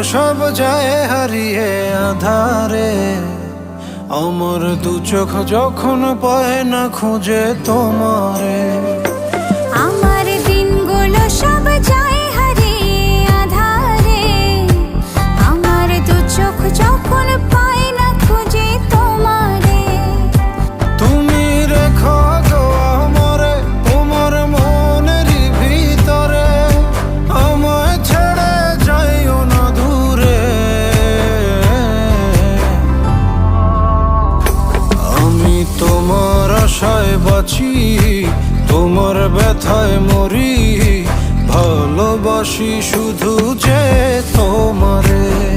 সব যায় হারিয়ে আধারে। আমার দু চোখ যখন পায় না খুঁজে তোমারে। আমার দিনগুলো সব যায় হারিয়ে আধারে। আমার দু চোখ যখন পায় না খুঁজে তোমারে। তুমি রেখো গো আমারে তোমার মনেরই ভিতরে, আমায় ছেড়ে যাইও না দূরে। আমি তোমার আশায় বাঁচি, তোমার ব্যথায় মরি, ভালোবাসি শুধু যে তোমারে।